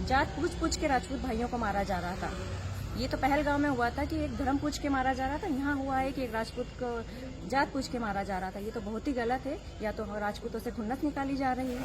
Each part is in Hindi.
जात पूछ के राजपूत भाइयों को मारा जा रहा था। ये तो पहलगांव में हुआ था कि एक धर्म पूछ के मारा जा रहा था। यहाँ हुआ है कि एक राजपूत को जात पूछ के मारा जा रहा था। ये तो बहुत ही गलत है। या तो राजपूतों से खुन्नस निकाली जा रही है।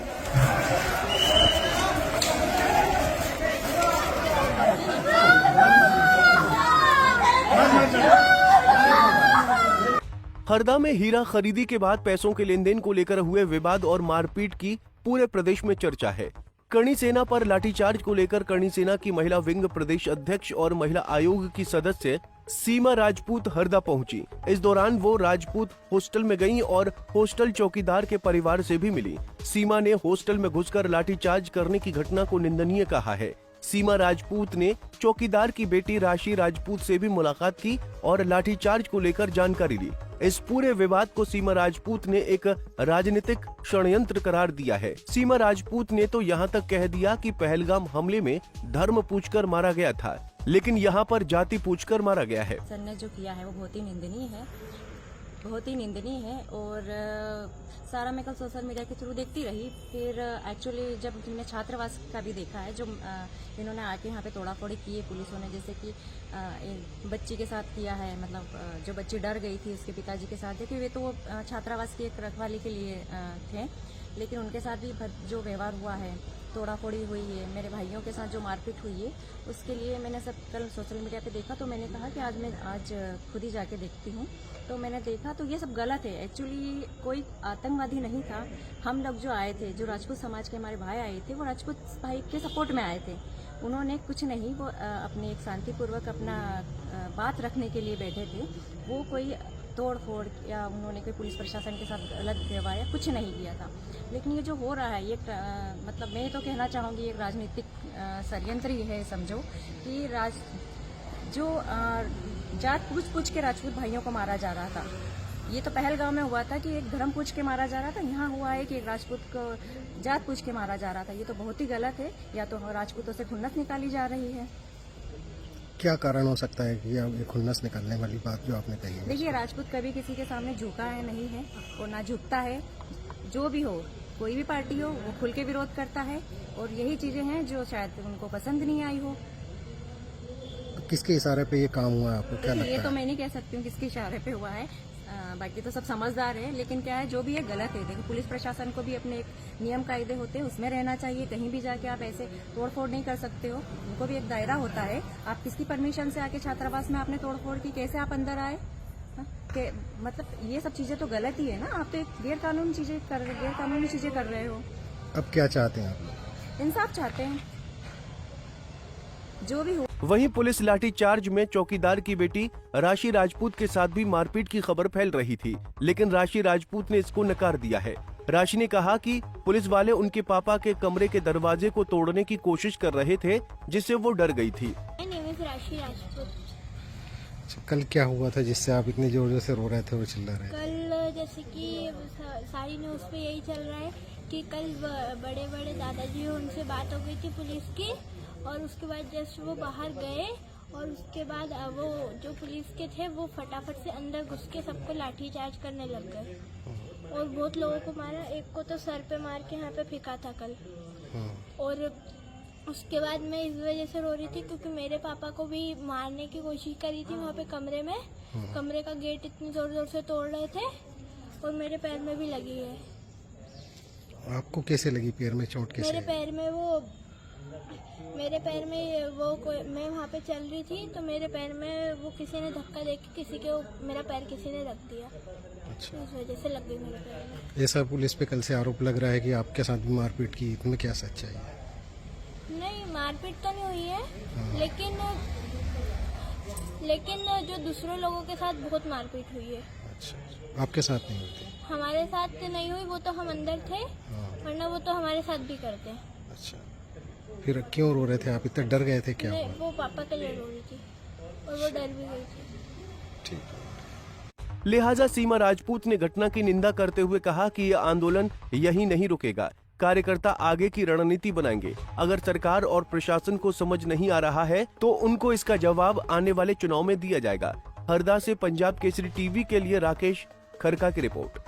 हरदा में हीरा खरीदी के बाद पैसों के लेन देन को लेकर हुए विवाद और मारपीट की पूरे प्रदेश में चर्चा है। करणी सेना पर लाठीचार्ज को लेकर करणी सेना की महिला विंग प्रदेश अध्यक्ष और महिला आयोग की सदस्य सीमा राजपूत हरदा पहुंची। इस दौरान वो राजपूत हॉस्टल में गईं और हॉस्टल चौकीदार के परिवार से भी मिली। सीमा ने हॉस्टल में घुसकर लाठीचार्ज करने की घटना को निंदनीय कहा है। सीमा राजपूत ने चौकीदार की बेटी राशि राजपूत से भी मुलाकात की और लाठीचार्ज को लेकर जानकारी ली। इस पूरे विवाद को सीमा राजपूत ने एक राजनीतिक षड्यंत्र करार दिया है। सीमा राजपूत ने तो यहाँ तक कह दिया कि पहलगाम हमले में धर्म पूछकर मारा गया था, लेकिन यहाँ पर जाति पूछकर मारा गया है। सर ने जो किया है वो बहुत ही निंदनीय है और सारा मैं कल सोशल मीडिया के थ्रू देखती रही। फिर एक्चुअली जब मैंने छात्रावास का भी देखा है, जो इन्होंने आके यहाँ पे तोड़ाफोड़ी की है पुलिसों ने, जैसे कि बच्ची के साथ किया है। मतलब जो बच्ची डर गई थी उसके पिताजी के साथ, देखिए वे तो वो छात्रावास की एक रखवाली के लिए थे, लेकिन उनके साथ भी जो व्यवहार हुआ है, तोड़ाफोड़ी हुई है, मेरे भाइयों के साथ जो मारपीट हुई है, उसके लिए मैंने सब कल सोशल मीडिया पे देखा। तो मैंने कहा कि आज खुद ही जाके देखती हूँ। तो मैंने देखा तो ये सब गलत है। एक्चुअली कोई आतंकवादी नहीं था। हम लोग जो आए थे, जो राजपूत समाज के हमारे भाई आए थे, वो राजपूत भाई के सपोर्ट में आए थे। उन्होंने कुछ नहीं, वो अपने एक शांतिपूर्वक अपना बात रखने के लिए बैठे थे। वो कोई तोड़ फोड़ या उन्होंने कोई पुलिस प्रशासन के साथ गलत व्यवहार या कुछ नहीं किया था। लेकिन ये जो हो रहा है, ये मतलब मैं तो कहना चाहूँगी एक राजनीतिक षड्यंत्र ही है। समझो कि जात पूछ के राजपूत भाइयों को मारा जा रहा था। ये तो पहलगांव में हुआ था कि एक धर्म पूछ के मारा जा रहा था। यहाँ हुआ है कि एक राजपूत को जात पूछ के मारा जा रहा था। ये तो बहुत ही गलत है। या तो राजपूतों से खुन्नस निकाली जा रही है। क्या कारण हो सकता है कि ये खुन्नस निकालने वाली बात जो आपने कही है? देखिए, राजपूत कभी किसी के सामने झुका है नहीं है और ना झुकता है। जो भी हो, कोई भी पार्टी हो, वो खुल के विरोध करता है और यही चीजें हैं जो शायद उनको पसंद नहीं आई हो। किसके इशारे पे ये काम हुआ है, आपको क्या लगता है? ये तो मैं नहीं कह सकती हूँ किसके इशारे पे हुआ है। बाकी तो सब समझदार है, लेकिन क्या है, जो भी है गलत है। देखो, पुलिस प्रशासन को भी अपने एक नियम कायदे होते हैं, उसमें रहना चाहिए। कहीं भी जाके आप ऐसे तोड़फोड़ नहीं कर सकते हो। उनको भी एक दायरा होता है। आप किसकी परमिशन से आके छात्रावास में आपने तोड़फोड़ की, कैसे आप अंदर आए? मतलब ये सब चीजें तो गलत ही है ना। आप तो एक गैर कानूनी चीजें कर रहे हो। अब क्या चाहते हैं आप? इंसाफ चाहते हैं, जो भी हो। वहीं पुलिस लाठीचार्ज में चौकीदार की बेटी राशि राजपूत के साथ भी मारपीट की खबर फैल रही थी, लेकिन राशि राजपूत ने इसको नकार दिया है। राशि ने कहा कि पुलिस वाले उनके पापा के कमरे के दरवाजे को तोड़ने की कोशिश कर रहे थे, जिससे वो डर गई थी। राशि राजपूत। कल क्या हुआ था जिससे आप इतनी जोर से रो रहे थे और चिल्ला रहे थे? कल जैसे कि सारी न्यूज़ पे यही चल रहा है कि कल बड़े बड़े दादाजी उनसे बात हो गई थी पुलिस की, और उसके बाद जस्ट वो बाहर गए और उसके बाद वो जो पुलिस के थे वो फटाफट से अंदर घुस के सबको लाठीचार्ज करने लग गए और बहुत लोगों को मारा। एक को तो सर पे मार के यहाँ पे फेंका था कल। और उसके बाद मैं इस वजह से रो रही थी क्योंकि मेरे पापा को भी मारने की कोशिश करी थी वहाँ पे कमरे में। कमरे का गेट इतनी जोर जोर से तोड़ रहे थे और मेरे पैर में भी लगी है। आपको कैसे लगी पैर में चोट? कैसे? मेरे पैर में वो मैं वहाँ पे चल रही थी तो मेरे पैर में वो किसी ने धक्का देके मेरा पैर किसी ने रख दिया। अच्छा। इस वजह से लग गई मेरे पैर में। ऐसा पुलिस पे कल से आरोप लग रहा है कि आपके साथ भी मारपीट की, इसमें क्या सच्चाई है? नहीं, मारपीट तो नहीं हुई है, लेकिन जो दूसरे लोगों के साथ बहुत मारपीट हुई है। अच्छा, आपके साथ नहीं हुई? हमारे साथ नहीं हुई, वो तो हम अंदर थे, वरना वो तो हमारे साथ भी करते हैं। अच्छा, फिर क्यों रो रहे थे आप? इतना डर गए थे क्या? वो पापा के लिए रो रही थी और वो डर भी गई थी। ठीक। लिहाजा सीमा राजपूत ने घटना की निंदा करते हुए कहा कि यह आंदोलन यहीं नहीं रुकेगा। कार्यकर्ता आगे की रणनीति बनाएंगे। अगर सरकार और प्रशासन को समझ नहीं आ रहा है तो उनको इसका जवाब आने वाले चुनाव में दिया जाएगा। हरदा से पंजाब केसरी टीवी के लिए राकेश खरका की रिपोर्ट।